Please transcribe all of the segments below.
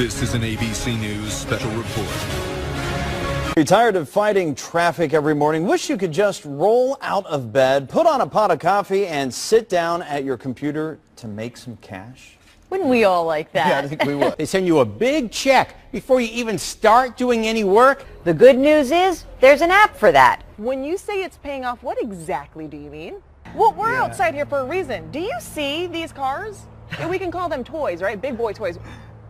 This is an ABC News special report. You're tired of fighting traffic every morning? Wish you could just roll out of bed, put on a pot of coffee, and sit down at your computer to make some cash? Wouldn't we all like that? Yeah, I think we would. They send you a big check before you even start doing any work. The good news is there's an app for that. When you say it's paying off, what exactly do you mean? Well, we're outside here for a reason. Do you see these cars? And we can call them toys, right? Big boy toys.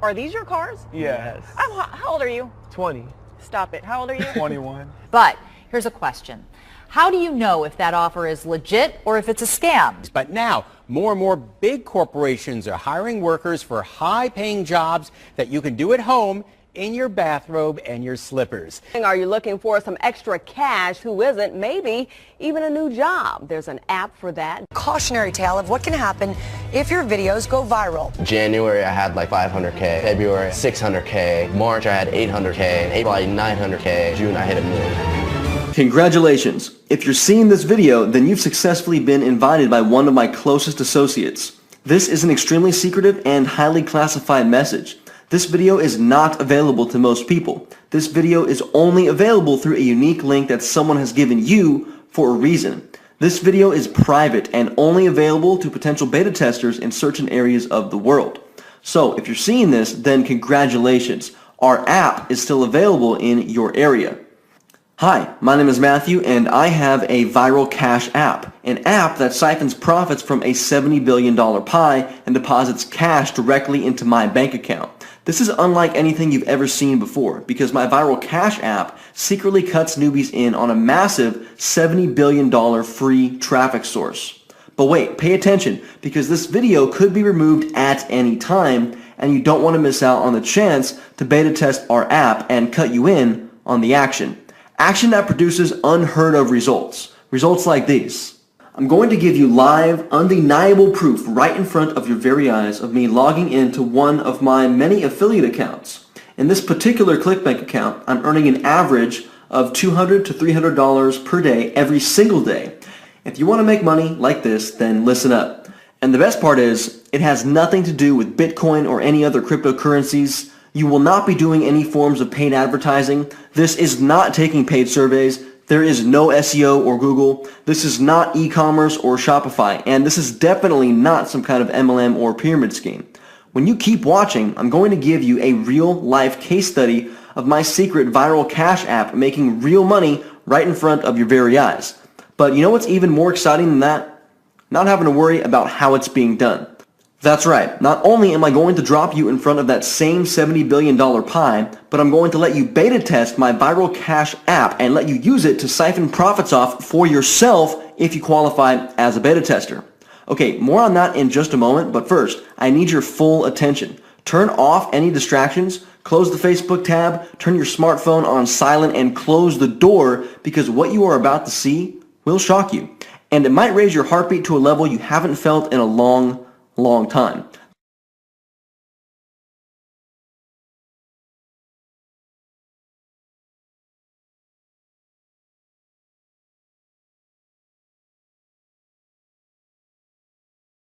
Are these your cars? Yes. How old are you? 20. Stop it. How old are you? 21. But here's a question. How do you know if that offer is legit or if it's a scam? But now, more and more big corporations are hiring workers for high-paying jobs that you can do at home in your bathrobe and your slippers. Are you looking for some extra cash? Who isn't? Maybe even a new job. There's an app for that. Cautionary tale of what can happen if your videos go viral. January I had like 500K, February 600K, March I had 800K, April I had 900K, June I hit $1 million. Congratulations! If you're seeing this video, then you've successfully been invited by one of my closest associates. This is an extremely secretive and highly classified message. This video is not available to most people. This video is only available through a unique link that someone has given you for a reason. This video is private and only available to potential beta testers in certain areas of the world. So if you're seeing this, then congratulations. Our app is still available in your area. Hi, my name is Matthew and I have a Viral Cash app, an app that siphons profits from a $70 billion pie and deposits cash directly into my bank account. This is unlike anything you've ever seen before because my Viral Cash app secretly cuts newbies in on a massive $70 billion free traffic source. But wait, pay attention because this video could be removed at any time and you don't want to miss out on the chance to beta test our app and cut you in on the action. Action that produces unheard of results. Results like these. I'm going to give you live, undeniable proof right in front of your very eyes of me logging into one of my many affiliate accounts. In this particular ClickBank account, I'm earning an average of $200 to $300 per day every single day. If you want to make money like this, then listen up. And the best part is, it has nothing to do with Bitcoin or any other cryptocurrencies. You will not be doing any forms of paid advertising. This is not taking paid surveys. There is no SEO or Google. This is not e-commerce or Shopify. And this is definitely not some kind of MLM or pyramid scheme. When you keep watching, I'm going to give you a real-life case study of my secret Viral Cash app making real money right in front of your very eyes. But you know what's even more exciting than that? Not having to worry about how it's being done. That's right, not only am I going to drop you in front of that same $70 billion pie, but I'm going to let you beta test my Viral Cash app and let you use it to siphon profits off for yourself if you qualify as a beta tester. Okay, more on that in just a moment, but first, I need your full attention. Turn off any distractions, close the Facebook tab, turn your smartphone on silent, and close the door because what you are about to see will shock you. And it might raise your heartbeat to a level you haven't felt in a long time.